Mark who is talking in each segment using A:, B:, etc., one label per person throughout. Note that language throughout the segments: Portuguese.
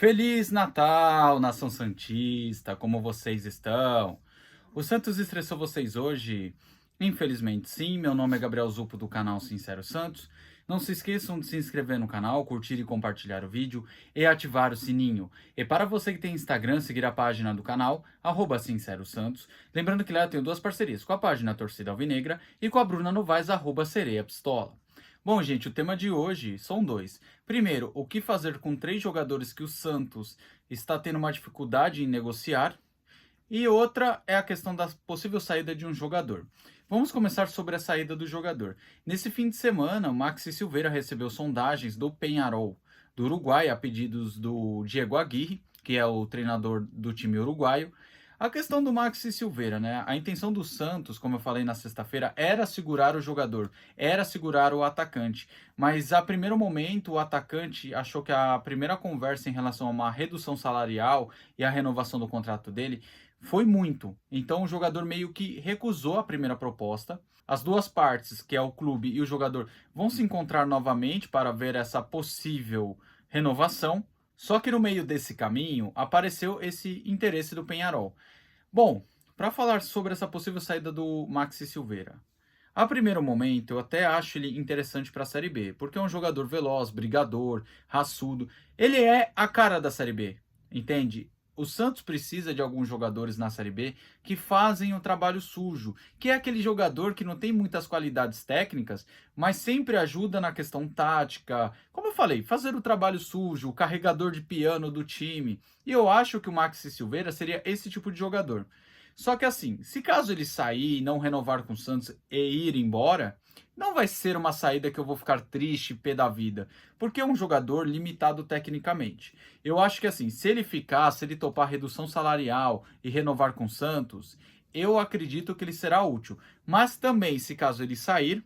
A: Feliz Natal, nação santista, como vocês estão? O Santos estressou vocês hoje? Infelizmente sim, meu nome é Gabriel Zupo do canal Sincero Santos. Não se esqueçam de se inscrever no canal, curtir e compartilhar o vídeo e ativar o sininho. E para você que tem Instagram, seguir a página do canal, @SinceroSantos. Lembrando que lá eu tenho duas parcerias, com a página Torcida Alvinegra e com a Bruna Novaes, @SereiaPistola. Bom, gente, o tema de hoje são dois. Primeiro, o que fazer com três jogadores que o Santos está tendo uma dificuldade em negociar. E outra é a questão da possível saída de um jogador. Vamos começar sobre a saída do jogador. Nesse fim de semana, o Maxi Silveira recebeu sondagens do Peñarol do Uruguai a pedidos do Diego Aguirre, que é o treinador do time uruguaio. A questão do Maxi Silveira, né? A intenção do Santos, como eu falei na sexta-feira, era segurar o jogador, era segurar o atacante. Mas a primeiro momento, o atacante achou que a primeira conversa em relação a uma redução salarial e a renovação do contrato dele foi muito. Então o jogador meio que recusou a primeira proposta. As duas partes, que é o clube e o jogador, vão se encontrar novamente para ver essa possível renovação. Só que no meio desse caminho apareceu esse interesse do Peñarol. Bom, para falar sobre essa possível saída do Maxi Silveira. A primeiro momento, eu até acho ele interessante para a Série B, porque é um jogador veloz, brigador, raçudo. Ele é a cara da Série B, entende? O Santos precisa de alguns jogadores na Série B que fazem o trabalho sujo, que é aquele jogador que não tem muitas qualidades técnicas, mas sempre ajuda na questão tática. Como eu falei, fazer o trabalho sujo, o carregador de piano do time. E eu acho que o Maxi Silveira seria esse tipo de jogador. Só que assim, se caso ele sair, não renovar com o Santos e ir embora, não vai ser uma saída que eu vou ficar triste, pé da vida, porque é um jogador limitado tecnicamente. Eu acho que assim, se ele ficar, se ele topar redução salarial e renovar com o Santos, eu acredito que ele será útil. Mas também, se caso ele sair,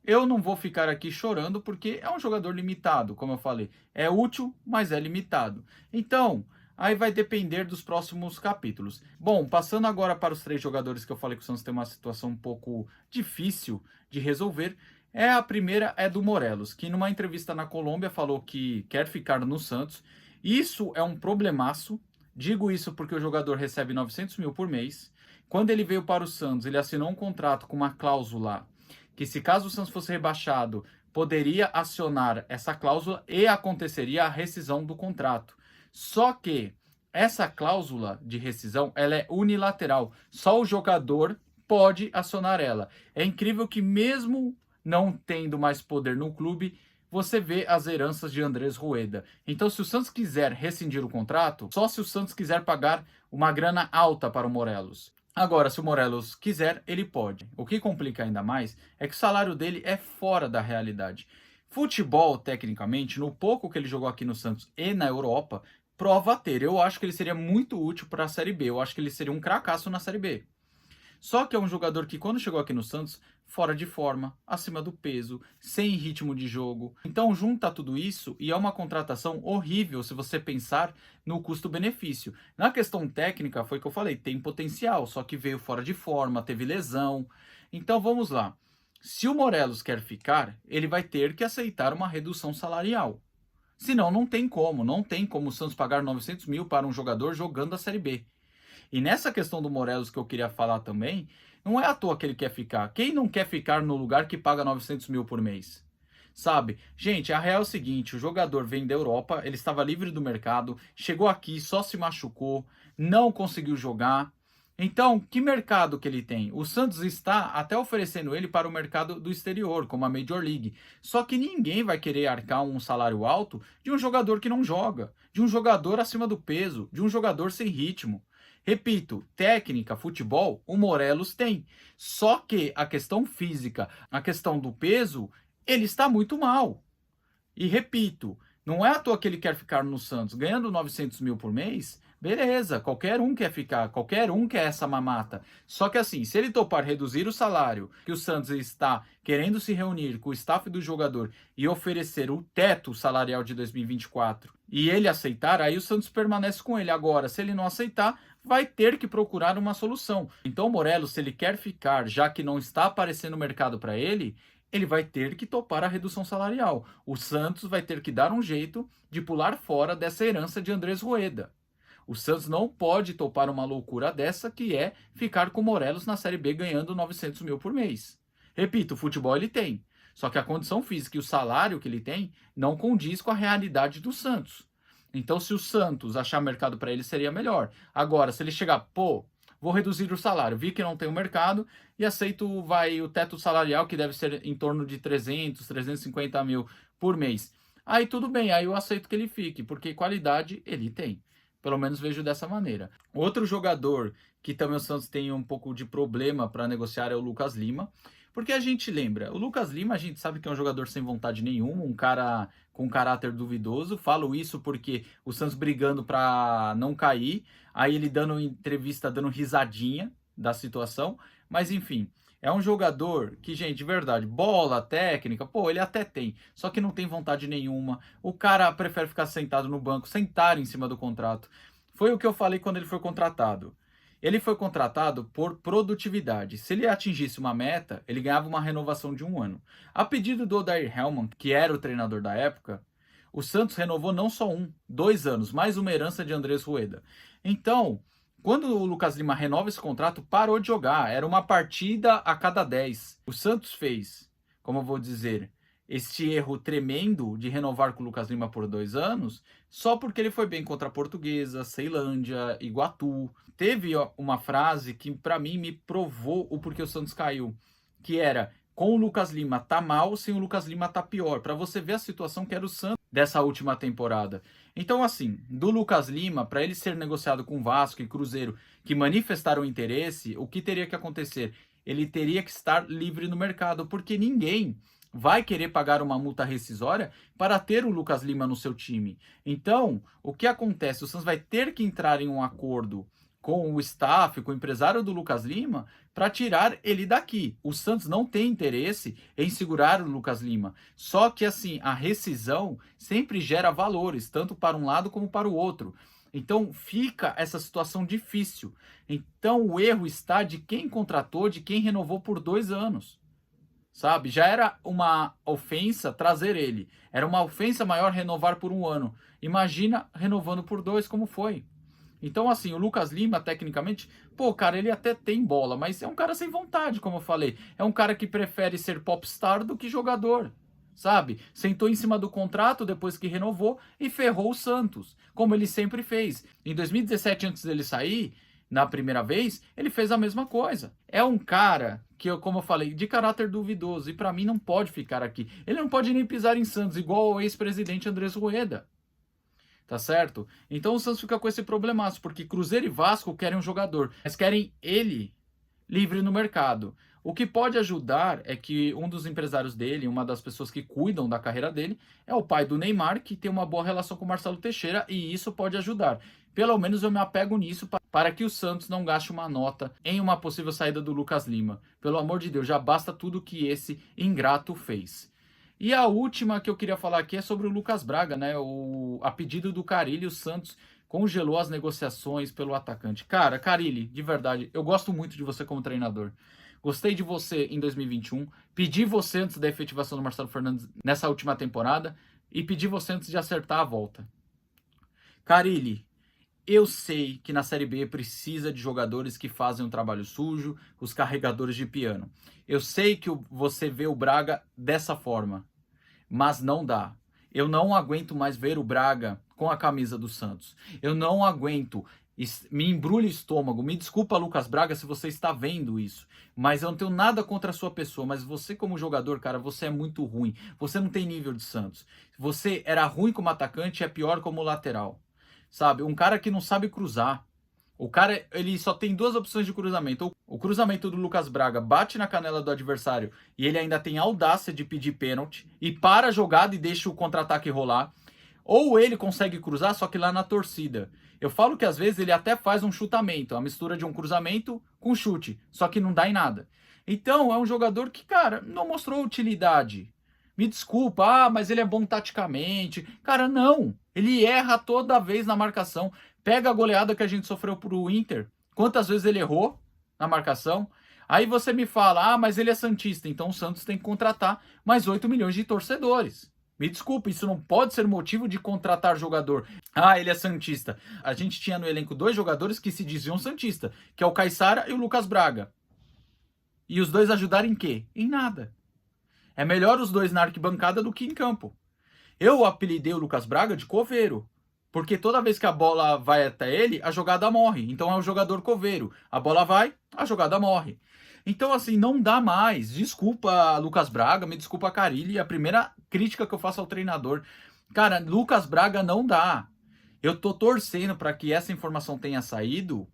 A: eu não vou ficar aqui chorando porque é um jogador limitado, como eu falei. É útil, mas é limitado. Então, aí vai depender dos próximos capítulos. Bom, passando agora para os três jogadores que eu falei que o Santos tem uma situação um pouco difícil de resolver. A primeira é do Morelos, que numa entrevista na Colômbia falou que quer ficar no Santos. Isso é um problemaço. Digo isso porque o jogador recebe 900 mil por mês. Quando ele veio para o Santos, ele assinou um contrato com uma cláusula que, se caso o Santos fosse rebaixado, poderia acionar essa cláusula e aconteceria a rescisão do contrato. Só que essa cláusula de rescisão, ela é unilateral. Só o jogador pode acionar ela. É incrível que, mesmo não tendo mais poder no clube, você vê as heranças de Andrés Rueda. Então, se o Santos quiser rescindir o contrato, só se o Santos quiser pagar uma grana alta para o Morelos. Agora, se o Morelos quiser, ele pode. O que complica ainda mais é que o salário dele é fora da realidade. Futebol, tecnicamente, no pouco que ele jogou aqui no Santos e na Europa, prova ter. Eu acho que ele seria muito útil para a Série B. Eu acho que ele seria um cracaço na Série B. Só que é um jogador que, quando chegou aqui no Santos, fora de forma, acima do peso, sem ritmo de jogo. Então junta tudo isso e é uma contratação horrível se você pensar no custo-benefício. Na questão técnica, foi o que eu falei, tem potencial, só que veio fora de forma, teve lesão. Então vamos lá. Se o Morelos quer ficar, ele vai ter que aceitar uma redução salarial. Senão não tem como, não tem como o Santos pagar 900 mil para um jogador jogando a Série B. E nessa questão do Morelos que eu queria falar também, não é à toa que ele quer ficar. Quem não quer ficar no lugar que paga 900 mil por mês? Sabe? Gente, a real é o seguinte, o jogador vem da Europa, ele estava livre do mercado, chegou aqui, só se machucou, não conseguiu jogar. Então, que mercado que ele tem? O Santos está até oferecendo ele para o mercado do exterior, como a Major League. Só que ninguém vai querer arcar um salário alto de um jogador que não joga, de um jogador acima do peso, de um jogador sem ritmo. Repito, técnica, futebol, o Morelos tem. Só que a questão física, a questão do peso, ele está muito mal. E repito, não é à toa que ele quer ficar no Santos ganhando 900 mil por mês. Beleza, qualquer um quer ficar, qualquer um quer essa mamata. Só que assim, se ele topar reduzir o salário, que o Santos está querendo se reunir com o staff do jogador e oferecer o teto salarial de 2024, e ele aceitar, aí o Santos permanece com ele. Agora, se ele não aceitar, vai ter que procurar uma solução. Então, o Morelos, se ele quer ficar, já que não está aparecendo mercado para ele, ele vai ter que topar a redução salarial. O Santos vai ter que dar um jeito de pular fora dessa herança de Andrés Rueda. O Santos não pode topar uma loucura dessa, que é ficar com o Morelos na Série B ganhando 900 mil por mês. Repito, o futebol ele tem, só que a condição física e o salário que ele tem não condiz com a realidade do Santos. Então, se o Santos achar mercado para ele, seria melhor. Agora, se ele chegar, pô, vou reduzir o salário, vi que não tem o mercado e aceito o teto salarial, que deve ser em torno de 300, 350 mil por mês. Aí tudo bem, aí eu aceito que ele fique, porque qualidade ele tem. Pelo menos vejo dessa maneira. Outro jogador que também o Santos tem um pouco de problema para negociar é o Lucas Lima. Porque a gente lembra, o Lucas Lima a gente sabe que é um jogador sem vontade nenhuma, um cara com caráter duvidoso. Falo isso porque o Santos brigando para não cair, aí ele dando entrevista, dando risadinha da situação. Mas enfim, é um jogador que, gente, de verdade, bola, técnica, pô, ele até tem, só que não tem vontade nenhuma. O cara prefere ficar sentado no banco, sentar em cima do contrato. Foi o que eu falei quando ele foi contratado. Ele foi contratado por produtividade. Se ele atingisse uma meta, ele ganhava uma renovação de 1 ano. A pedido do Odair Hellmann, que era o treinador da época, o Santos renovou não só 2 anos, mais uma herança de Andrés Rueda. Então, quando o Lucas Lima renova esse contrato, parou de jogar. Era uma partida a cada 10. O Santos fez, como eu vou dizer, este erro tremendo de renovar com o Lucas Lima por 2 anos, só porque ele foi bem contra a Portuguesa, Ceilândia, Iguatu. Teve uma frase que para mim me provou o porquê o Santos caiu, que era: com o Lucas Lima tá mal, sem o Lucas Lima tá pior. Para você ver a situação que era o Santos dessa última temporada. Então, assim, do Lucas Lima, para ele ser negociado com Vasco e Cruzeiro, que manifestaram interesse, o que teria que acontecer? Ele teria que estar livre no mercado, porque ninguém vai querer pagar uma multa rescisória para ter o Lucas Lima no seu time. Então, o que acontece? O Santos vai ter que entrar em um acordo com o staff, com o empresário do Lucas Lima, para tirar ele daqui. O Santos não tem interesse em segurar o Lucas Lima. Só que, assim, a rescisão sempre gera valores, tanto para um lado como para o outro. Então, fica essa situação difícil. Então, o erro está de quem contratou, de quem renovou por 2 anos. Sabe? Já era uma ofensa trazer ele. Era uma ofensa maior renovar por 1 ano. Imagina renovando por 2, como foi. Então, assim, o Lucas Lima, tecnicamente, pô, cara, ele até tem bola, mas é um cara sem vontade, como eu falei. É um cara que prefere ser popstar do que jogador, sabe? Sentou em cima do contrato depois que renovou e ferrou o Santos, como ele sempre fez. Em 2017, antes dele sair, na primeira vez, ele fez a mesma coisa. É um cara que, como eu falei, de caráter duvidoso, e para mim não pode ficar aqui. Ele não pode nem pisar em Santos, igual o ex-presidente Andrés Rueda. Tá certo? Então o Santos fica com esse problemaço, porque Cruzeiro e Vasco querem um jogador, mas querem ele livre no mercado. O que pode ajudar é que um dos empresários dele, uma das pessoas que cuidam da carreira dele, é o pai do Neymar, que tem uma boa relação com o Marcelo Teixeira, e isso pode ajudar. Pelo menos eu me apego nisso para que o Santos não gaste uma nota em uma possível saída do Lucas Lima. Pelo amor de Deus, já basta tudo que esse ingrato fez. E a última que eu queria falar aqui é sobre o Lucas Braga, né? A pedido do Carille, o Santos congelou as negociações pelo atacante. Cara, Carille, de verdade, eu gosto muito de você como treinador. Gostei de você em 2021, pedi você antes da efetivação do Marcelo Fernandes nessa última temporada e pedi você antes de acertar a volta. Carille, eu sei que na Série B precisa de jogadores que fazem um trabalho sujo, os carregadores de piano. Eu sei que você vê o Braga dessa forma, mas não dá. Eu não aguento mais ver o Braga com a camisa do Santos. Eu não aguento. Me embrulha o estômago. Me desculpa, Lucas Braga, se você está vendo isso. Mas eu não tenho nada contra a sua pessoa. Mas você, como jogador, cara, você é muito ruim. Você não tem nível de Santos. Você era ruim como atacante e é pior como lateral. Sabe? Um cara que não sabe cruzar. O cara, ele só tem 2 opções de cruzamento. O cruzamento do Lucas Braga bate na canela do adversário e ele ainda tem a audácia de pedir pênalti e para a jogada e deixa o contra-ataque rolar. Ou ele consegue cruzar, só que lá na torcida. Eu falo que às vezes ele até faz um chutamento, a mistura de um cruzamento com chute, só que não dá em nada. Então é um jogador que, cara, não mostrou utilidade. Me desculpa, mas ele é bom taticamente. Cara, não. Ele erra toda vez na marcação. Pega a goleada que a gente sofreu pro Inter. Quantas vezes ele errou na marcação? Aí você me fala, mas ele é santista, então o Santos tem que contratar mais 8 milhões de torcedores. Me desculpe, isso não pode ser motivo de contratar jogador. Ele é santista. A gente tinha no elenco 2 jogadores que se diziam santista, que é o Caissara e o Lucas Braga. E os dois ajudaram em quê? Em nada. É melhor os dois na arquibancada do que em campo. Eu apelidei o Lucas Braga de coveiro, porque toda vez que a bola vai até ele, a jogada morre. Então é o jogador coveiro. A bola vai, a jogada morre. Então, assim, não dá mais. Desculpa, Lucas Braga, me desculpa, Carille. A primeira crítica que eu faço ao treinador. Cara, Lucas Braga não dá. Eu tô torcendo para que essa informação tenha saído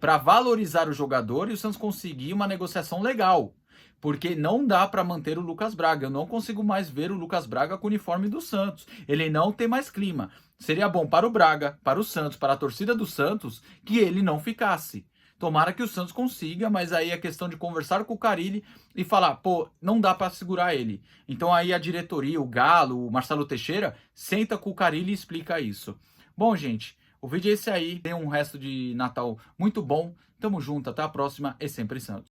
A: para valorizar o jogador e o Santos conseguir uma negociação legal. Porque não dá para manter o Lucas Braga. Eu não consigo mais ver o Lucas Braga com o uniforme do Santos. Ele não tem mais clima. Seria bom para o Braga, para o Santos, para a torcida do Santos, que ele não ficasse. Tomara que o Santos consiga, mas aí é questão de conversar com o Carille e falar, não dá para segurar ele. Então aí a diretoria, o Galo, o Marcelo Teixeira, senta com o Carille e explica isso. Bom, gente, o vídeo é esse aí. Tem um resto de Natal muito bom. Tamo junto, até a próxima e sempre Santos.